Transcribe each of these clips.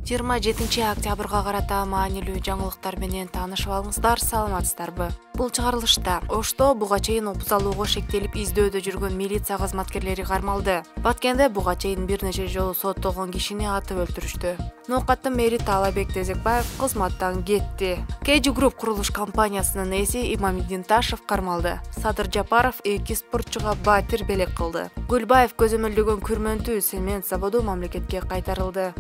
27 октябрга карата маанилүү жаңылыктар менен таанышып алыңыздар, саламатсыздарбы? Бул чыгарылышта Ошто буга чейин опуз алууга шектелип издөөдө жүргөн милиция кызматкерлери кармалды. Баткенде буга чейин бир нече жолу соттолгон кишини атып өлтүрүштү. Ноокаттын мэри Таалайбек Тезекбаев кызматтан кетти. KG Group курулуш компаниясынын ээси Имамиддин Ташев кармалды. Садыр Жапаров 2 спортчуга батир белек кылды. Гүлбаев көзөмөлдөгөн күрмөнтүү цемент заводу мамлекетке кайтарылды.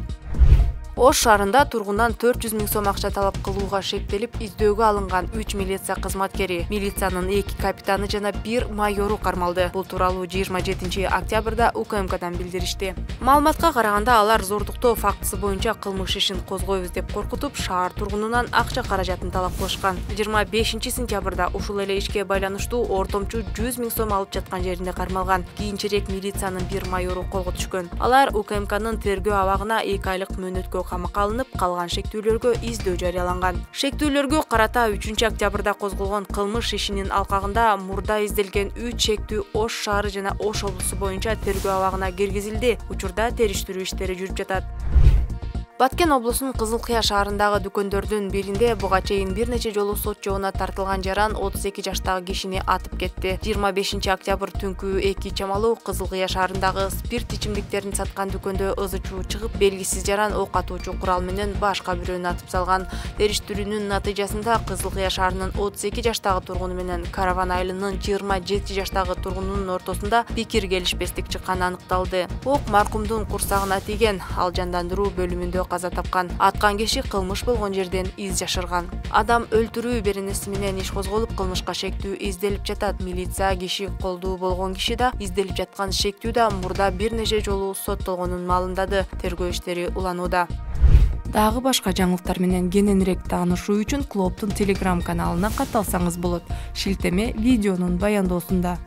Ош шаарында тургундан 400 000 сом акча талап кылууга шектелип издөөгө алынган 3 милиция кызматкери, милициянын 2 капитаны жана 1 майору кармалды. Бул тууралуу 27 октябрда УКМКдан билдиришти. Маалыматка караганда алар зордуктоо фактысы боюнча кылмыш ишин козгойбуз деп коркутуп, шаар тургунунан акча каражатын талап кылышкан. 25 сентябрда ушул эле ишке байланыштуу ортомчу 100 000 сом алып жаткан жеринде кармалган. Кийинчерээк милициянын 1 майору колго түшкөн. Алар УКМКнын тергөө абагына 2 айлык мөөнөткө камакка алынып, калган шектүүлөргө издөө жарыяланган. Шектүүлөргө карата 3 октябрда козголгон кылмыш ишинин алкагында мурда изделген 3 шектүү Ош шаары жана Ош облусу боюнча тергөө абагына киргизилди. Учурда териштирүү иштери жүрүп жатат. Баткен облусунун Кызылкыя шаарындагы дүкөндөрдүн биринде буга чейин бир нече жолу сот жообуна тартылган жаран 32 жаштагы кишини атып кетти. 25 октябрь түнкү 2 чамалуу Кызылкыя шаарындагы спирт ичимдиктерин саткан дүкөндө ызы-чуу чыгып, белгисиз жаран ок атуучу курал менен башка бирөөнү атып салган. Териштирүүнүн натыйжасында Кызылкыя шаарынын 32 жаштагы тургуну менен Караван айылынын 27 жаштагы тургунунун ортосунда пикир келишпестик чыкканы аныкталды. Ок маркумдун курсагына тийген, ал жандандыруу бөлүмүндө каза тапкан. Аткан киши кылмыш болгон жерден из жашырган. Адам өлтүрүү беренеси менен иш козголуп, кылмышка шектүү изделип жатат. Милиция киши колдуу болгон киши да изделип жаткан шектүү да мурда бир нече жолу соттолгонун маалымдады. Тергөө иштери уланууда. Дагы башка жаңылыктар менен кененирээк таанышуу үчүн клубтун Telegram каналына катталсаңыз болот. Шилтеме видеонун баяндоосунда.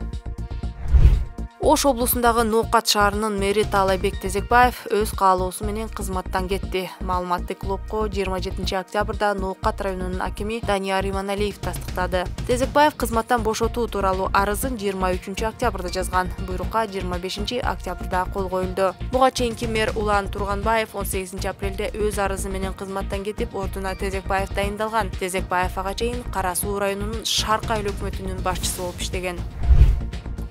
Ош облусундагы Ноокат шаарынын мэри Таалайбек Тезекбаев өз каалоосу менен кызматтан кетти. Маалыматты клубко 27 октябрда Ноокат районунун акими Данияр Иманалиев тастыктады. Тезекбаев кызматтан бошотуу тууралуу арызын 23 октябрда жазган. Буйрукка 25 октябрда кол коюлду. Буга чейинки мэр Улан Турганбаев 18 апрелде өз арызы менен кызматтан кетип, ордуна Тезекбаев дайындалган. Тезекбаев ага чейин Кара Суу районунун Шарк айыл өкмөтүнүн башчысы болуп иштеген.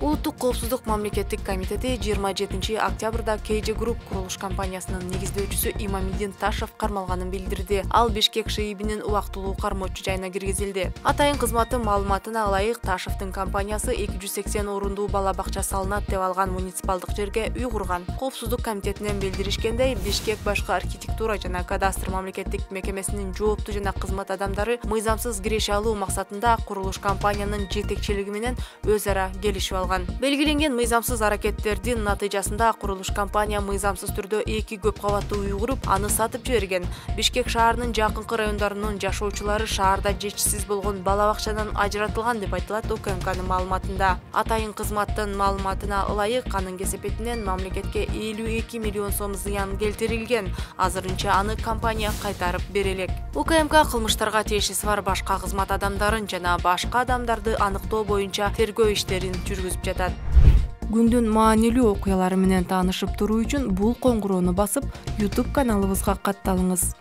Улуттук коопсуздук мамлекеттик комитети 27 октябрда KG Group курулуш компаниясынын негиздөөчүсү Имамиддин Ташев кармалганын билдирди. Ал Бишкек ШИИБинин убактылуу кармоочу жайына киргизилди. Атайын кызматтын маалыматына ылайык, Ташевдин компаниясы 280 орундуу бала бакча салынат деп алган муниципалдык жерге үй курган. Коопсуздук комитетинен билдиришкендей, Бишкек башкы архитектура жана кадастр мамлекеттик мекемесинин жооптуу жана кызмат адамдары мыйзамсыз киреше алуу максатында курулуш компаниянын жетекчилиги менен өз ара келишип алган. Белгиленген мыйзамсыз аракеттердин натыйжасында курулуш компания мыйзамсыз түрдө 2 көп кабаттуу үй куруп, аны сатып жиберген. Бишкек шаарынын жакынкы райондарынын жашоочулары шаарда жетишсиз болгон бала бакчадан ажыратылган деп айтылат УКМКнын маалыматында. Атайын кызматтын маалыматына ылайык, анын кесепетинен мамлекетке 52 миллион сом зыян келтирилген. Азырынча аны компания кайтарып бере элек. УКМК кылмыштарга тиешеси бар башка кызмат адамдарын жана башка адамдарды аныктоо боюнча тергөө иштерин жүргүзүп жатат. Күндүн маанилүү окуялары менен таанышып туруу үчүн бул коңгуроону басып, YouTube каналыбызга катталыңыз.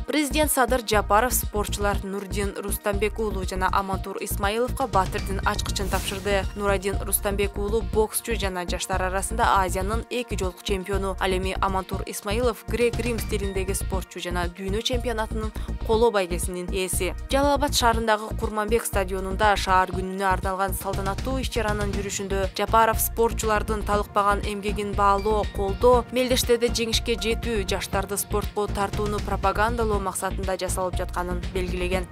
Президент Садыр Жапаров спортчулар Нурдин Рустамбек уулу жана Амантур Исмаиловго батирдин ачкычын тапшырды. Нурадин Рустамбек уулу боксчу жана жаштар арасында Азиянын 2 жолку чемпиону. Ал эми Амантур Исмаилов грек-рим стилиндеги спортчу жана дүйнө чемпионатынын коло байгесинин ээси. Жалал Абад шаарындагы Курманбек стадионунда шаар күнүнө арналган салтанаттуу иш-чаранын жүрүшүндө Жапаров спортчулардын талыкпаган эмгегин баалоо, колдоо, мелдештерде жеңишке жетүү, жаштарды спортко тартууну пропагандалоо максатында жасалып жатканын белгилеген.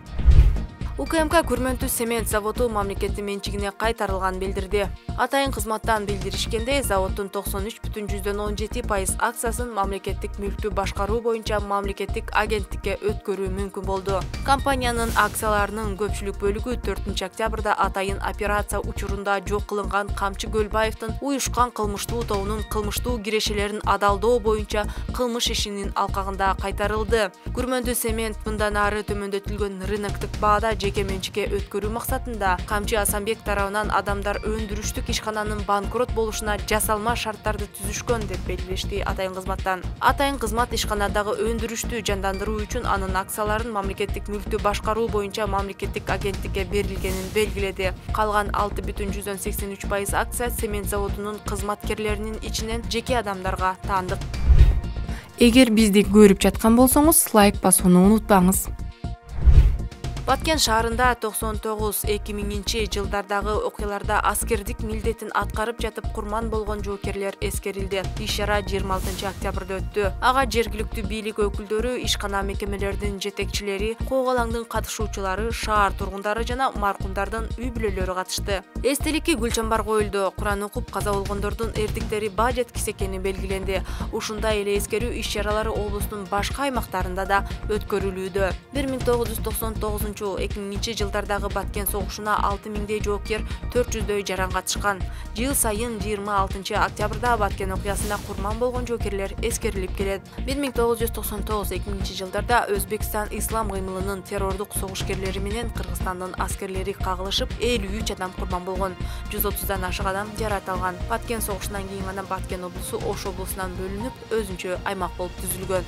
УКМК күрмөнтүү цемент заводу мамлекеттин менчигине кайтарылганын билдирди. Атайын кызматтан билдиришкендей, заводдун 93,17% акциясын мамлекеттик мүлктү башкаруу боюнча мамлекеттик агенттикке өткөрүү мүмкүн болду. Компаниянын акцияларынын көпчүлүк бөлүгү 4 октябрда атайын операция учурунда жок кылынган Камчы Гөлбаевдин уюшкан кылмыштуу тобунун кылмыштуу кирешелерин адалдоо боюнча кылмыш ишинин алкагында кайтарылды. Күрмөнтүү цемент мындан ары төмөндөтүлгөн рыноктук баада жеке менчикке өткөрүү максатында Камчы Асанбек тарабынан адамдар өндүрүштүк ишкананын банкрот болушуна жасалма шарттарды түзүшкөн деп белгилешти атайын кызматтан. Атайын кызмат ишканадагы өндүрүштү жандандыруу үчүн анын акцияларын мамлекеттик мүлктү башкаруу боюнча мамлекеттик агенттикке берилгенин белгиледи. Калган 6,83% акция цемент заводунун кызматкерлеринин ичинен жеке адамдарга таандык. Эгер бизди көрүп жаткан болсоңуз, лайк басууну унутпаңыз. Баткен шаарында 99-2000 жылдардагы окуяларда аскердик милдетин аткарып жатып курман болгон жоокерлер эскерилди. Иш-чара 26 октябрда өттү. Ага жергиликтүү бийлик өкүлдөрү, ишкана мекемелердин жетекчилери, коогалаңдын катышуучулары, шаар тургундары жана маркумдардын үй бүлөлөрү катышты. Эстеликке гүлчамбар коюлду. Куран окуп каза болгондордун эрдиктери баа жеткис экени белгиленди. Ушундай эле эскерүү иш-чаралары облустун башка аймактарында да өткөрүлүүдө. 1999-2000 жылдардагы Баткен согушуна 6000дей жоокер, 400дөй жаран катышкан. Жыл сайын 26 октябрда Баткен окуясында курман болгон жоокерлер эскерилип келет. 1999-2000 жылдарда Өзбекстан ислам кыймылынын террордук согушкерлери менен Кыргызстандын аскерлери кагылышып, 53 адам курман болгон, 130дан ашык адам жарат алган. Баткен согушунан кийин гана Баткен облусу Ош облусунан бөлүнүп, өзүнчө аймак болуп түзүлгөн.